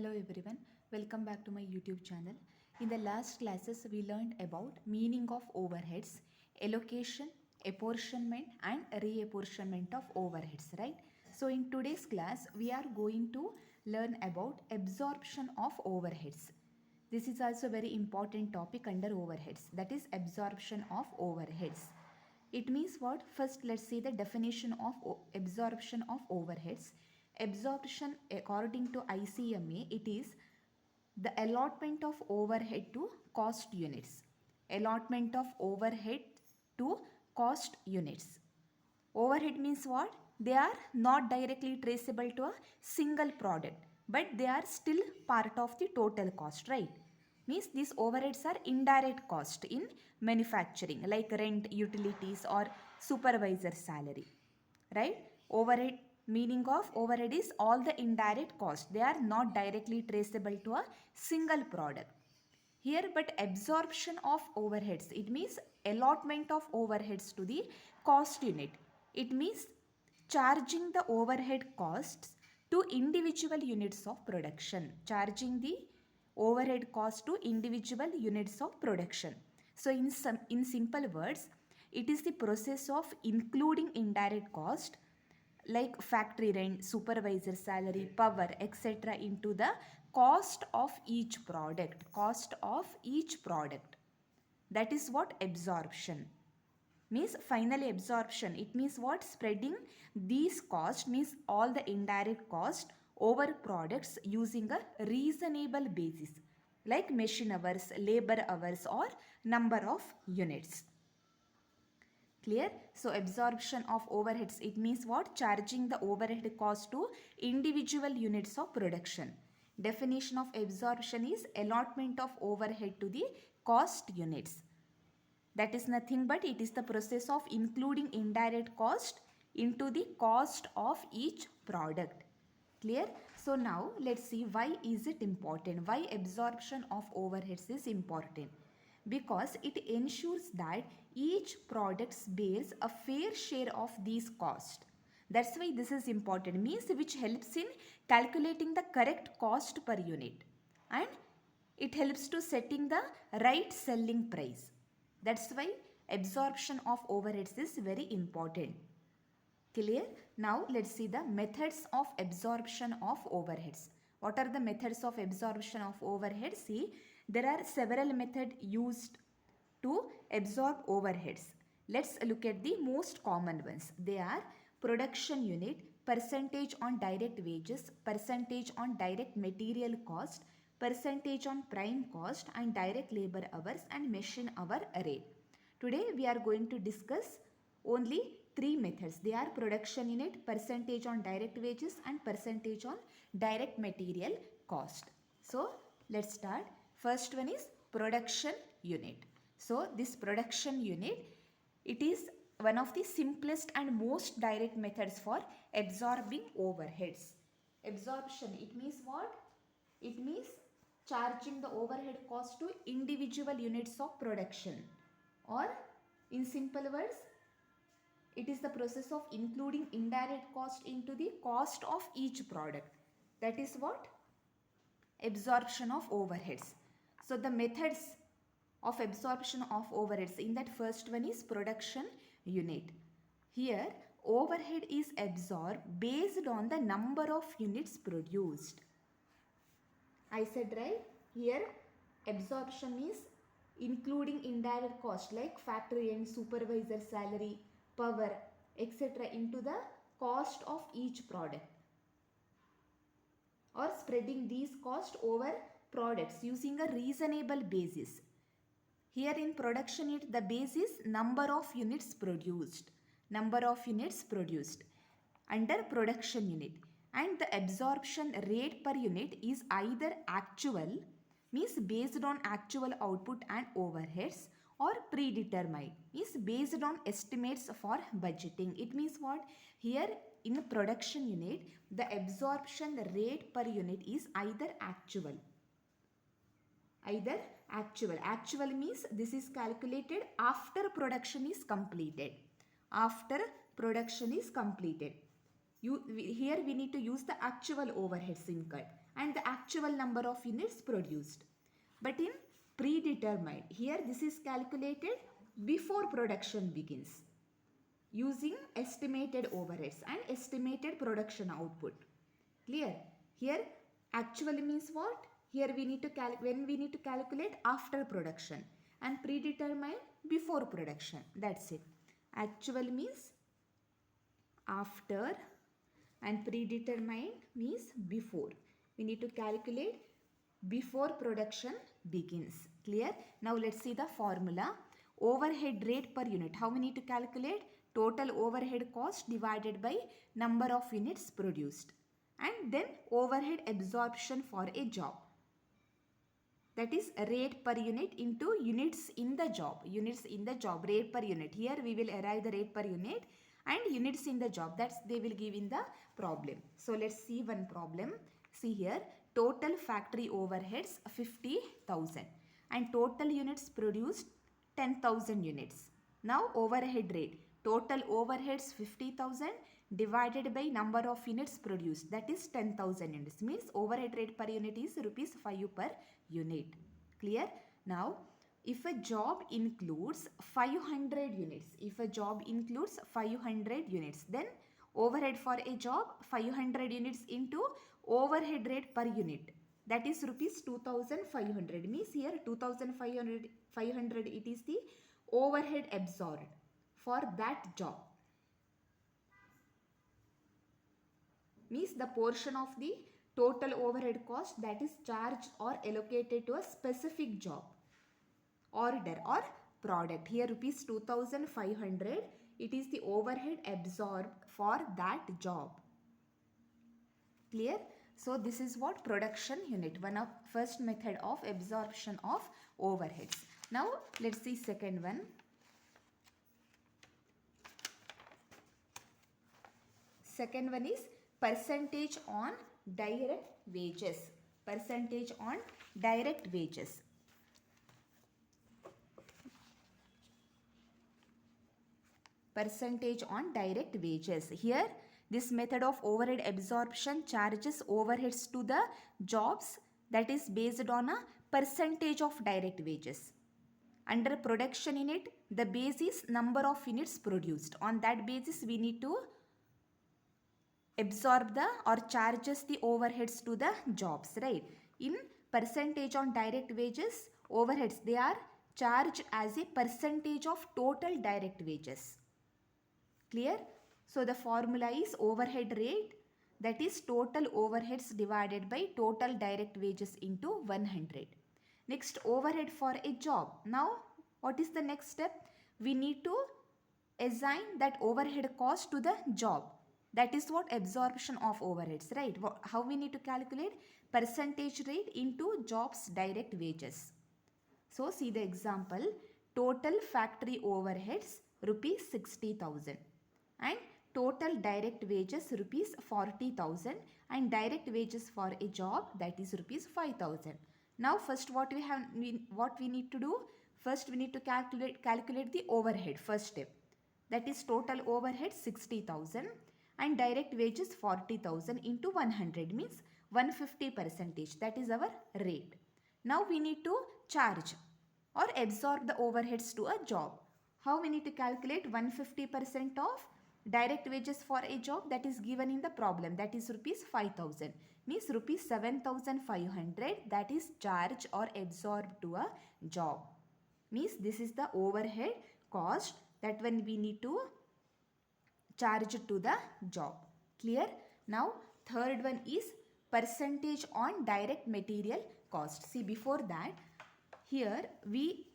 Hello everyone, welcome back to my YouTube channel. In the last classes we learned about meaning of overheads, allocation, apportionment and reapportionment of overheads, right? So in today's class we are going to learn about absorption of overheads. This is also a very important topic under overheads, that is absorption of overheads. It means what? First, let's see the definition of absorption of overheads. Absorption, according to ICMA, it is the allotment of overhead to cost units. Allotment of overhead to cost units. Overhead means what? They are not directly traceable to a single product, but they are still part of the total cost, right? Means these overheads are indirect cost in manufacturing, like rent, utilities or supervisor salary, right? Overhead, meaning of overhead is all the indirect cost. They are not directly traceable to a single product. Here, but absorption of overheads, it means allotment of overheads to the cost unit. It means charging the overhead costs to individual units of production. Charging the overhead cost to individual units of production. So in simple words, it is the process of including indirect cost like factory rent, supervisor salary, power, etc. into the cost of each product. Cost of each product. That is what absorption means. Finally, absorption, it means what? Spreading these costs, means all the indirect cost over products using a reasonable basis like machine hours, labor hours or number of units. Clear? So absorption of overheads, it means what? Charging the overhead cost to individual units of production. Definition of absorption is allotment of overhead to the cost units. That is nothing but it is the process of including indirect cost into the cost of each product. Clear? So now let's see why is it important. Why absorption of overheads is important? Because it ensures that each product bears a fair share of these costs. That's why this is important, means which helps in calculating the correct cost per unit and it helps to setting the right selling price. That's why absorption of overheads is very important. Clear? Now let's see the methods of absorption of overheads. What are the methods of absorption of overheads? See, there are several methods used to absorb overheads. Let's look at the most common ones. They are production unit, percentage on direct wages, percentage on direct material cost, percentage on prime cost and direct labor hours and machine hour rate. Today we are going to discuss only three methods. They are production unit, percentage on direct wages and percentage on direct material cost. So let's start. First one is production unit. So this production unit, it is one of the simplest and most direct methods for absorbing overheads. Absorption, it means what? It means charging the overhead cost to individual units of production, or in simple words, it is the process of including indirect cost into the cost of each product. That is what? Absorption of overheads. So the methods of absorption of overheads, in that first one is production unit. Here overhead is absorbed based on the number of units produced. I said right? Here absorption is including indirect cost like factory and supervisor salary, power, etc. into the cost of each product, or spreading these costs over products using a reasonable basis. Here in production unit, the base is number of units produced. Number of units produced under production unit. And the absorption rate per unit is either actual, means based on actual output and overheads, or predetermined, means based on estimates for budgeting. It means what? Here in production unit, the absorption rate per unit is either actual. Actual means this is calculated after production is completed. After production is completed. Here we need to use the actual overheads incurred and the actual number of units produced. But in predetermined, here this is calculated before production begins using estimated overheads and estimated production output. Clear? Here actually means what? Here we need to when we need to calculate after production and predetermined before production. That's it. Actual means after and predetermined means before. We need to calculate before production begins. Clear? Now let's see the formula. Overhead rate per unit. How we need to calculate? Total overhead cost divided by number of units produced. And then overhead absorption for a job. That is rate per unit into units in the job. Units in the job, rate per unit. Here we will arrive the rate per unit and units in the job. That's they will give in the problem. So let's see one problem. See here, total factory overheads 50,000 and total units produced 10,000 units. Now overhead rate, total overheads 50,000 divided by number of units produced, that is 10,000 units, means overhead rate per unit is rupees 5 per unit. Clear? Now if a job includes 500 units, then overhead for a job 500 units into overhead rate per unit, that is rupees 2,500, means here 2,500 it is the overhead absorbed for that job, means the portion of the total overhead cost that is charged or allocated to a specific job, order or product. Here rupees 2,500, it is the overhead absorbed for that job. Clear? So this is what production unit, one of first method of absorption of overheads. Now let's see second one. Second one is percentage on direct wages. Percentage on direct wages. Percentage on direct wages. Here this method of overhead absorption charges overheads to the jobs that is based on a percentage of direct wages. Under production unit, the base is number of units produced. On that basis, we need to absorb the or charges the overheads to the jobs, right? In percentage on direct wages, overheads, they are charged as a percentage of total direct wages. Clear? So the formula is overhead rate, that is total overheads divided by total direct wages into 100. Next, overhead for a job. Now what is the next step? We need to assign that overhead cost to the job. That is what absorption of overheads, right? How we need to calculate? Percentage rate into job's direct wages. So see the example. Total factory overheads rupees 60,000 and total direct wages rupees 40,000 and direct wages for a job, that is rupees 5,000. Now first what we need to do? First we need to calculate the overhead, first step. That is total overhead 60,000 and direct wages 40,000 into 100, means 150 percentage, that is our rate. Now we need to charge or absorb the overheads to a job. How we need to calculate? 150% of direct wages for a job, that is given in the problem, that is rupees 5,000, means rupees 7,500, that is charged or absorbed to a job, means this is the overhead cost that when we need to charge to the job. Clear? Now third one is percentage on direct material cost. See, before that, here we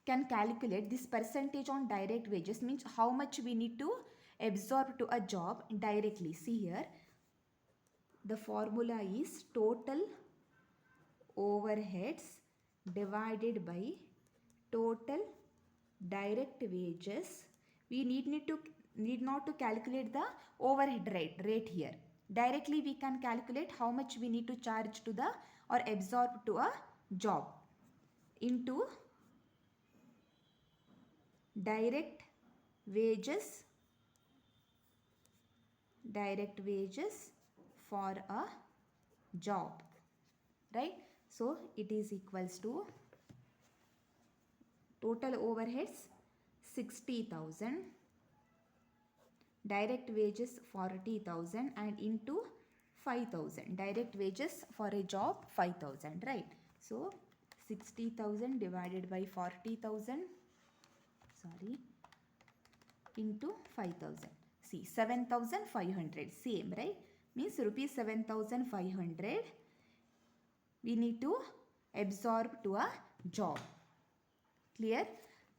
can calculate this percentage on direct wages, means how much we need to absorb to a job directly. See here, the formula is total overheads divided by total direct wages. We need not to calculate the overhead rate here. Directly we can calculate how much we need to charge to the or absorb to a job into direct wages direct wages for a job, right? So it is equals to total overheads 60,000, direct wages 40,000 and into 5,000. Direct wages for a job 5,000, right? So 60,000 divided by 40,000, sorry, into 5,000. See, 7,500, same, right? Means rupees 7,500 we need to absorb to a job. Clear?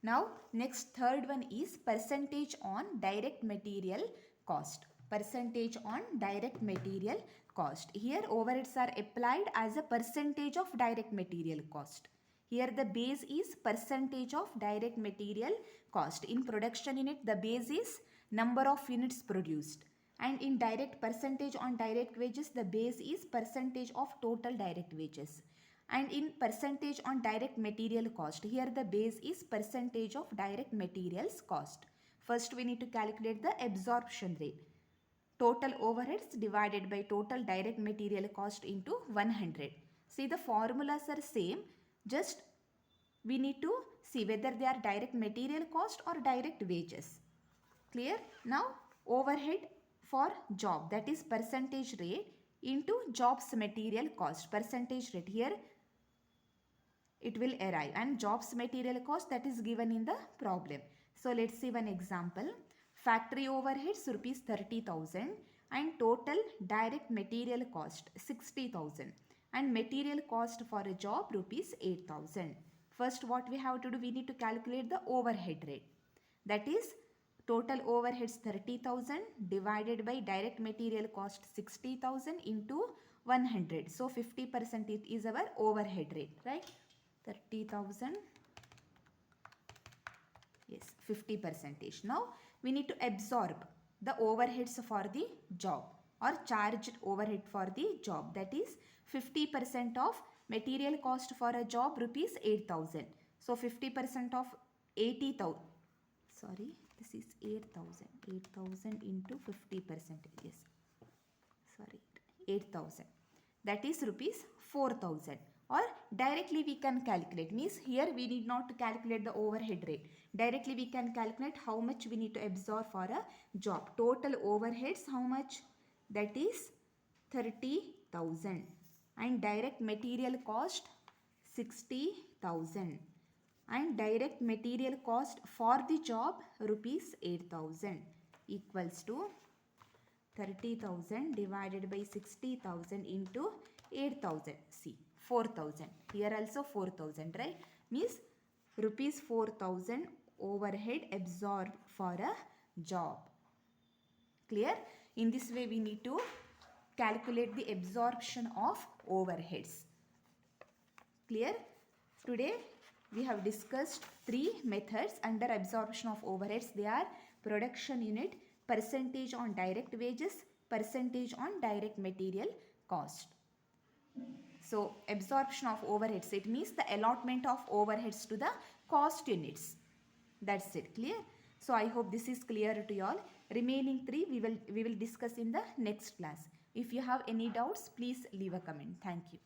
Now, next third one is percentage on direct material cost. Percentage on direct material cost. Here overheads are applied as a percentage of direct material cost. Here the base is percentage of direct material cost. In production unit, the base is number of units produced. And in direct percentage on direct wages, the base is percentage of total direct wages. And in percentage on direct material cost, here the base is percentage of direct materials cost. First we need to calculate the absorption rate. Total overheads divided by total direct material cost into 100. See, the formulas are same, just we need to see whether they are direct material cost or direct wages. Clear? Now overhead for job, that is percentage rate into jobs material cost, percentage rate. Here it will arrive, and jobs material cost, that is given in the problem. So let's see one example. Factory overheads rupees 30,000 and total direct material cost 60,000 and material cost for a job rupees 8,000. First what we have to do, we need to calculate the overhead rate. That is total overheads 30,000 divided by direct material cost 60,000 into 100. So 50% it is our overhead rate, right? 30,000, yes, 50%. Now we need to absorb the overheads for the job or charged overhead for the job, that is 50% of material cost for a job rupees 8,000. So 50% of 80,000, sorry, this is 8,000, 8,000 into 50%, yes, sorry, 8,000, that is rupees 4,000. Or directly we can calculate, means here we need not to calculate the overhead rate. Directly we can calculate how much we need to absorb for a job. Total overheads how much? That is 30,000 and direct material cost 60,000 and direct material cost for the job rupees 8,000 equals to 30,000 divided by 60,000 into 8,000. See, 4,000. Here also 4,000, right? Means rupees 4,000 overhead absorbed for a job. Clear? In this way we need to calculate the absorption of overheads. Clear? Today we have discussed 3 methods under absorption of overheads. They are production unit, percentage on direct wages, percentage on direct material cost. So absorption of overheads, it means the allotment of overheads to the cost units. That's it. Clear? So I hope this is clear to you all. Remaining 3 we will discuss in the next class. If you have any doubts, please leave a comment. Thank you.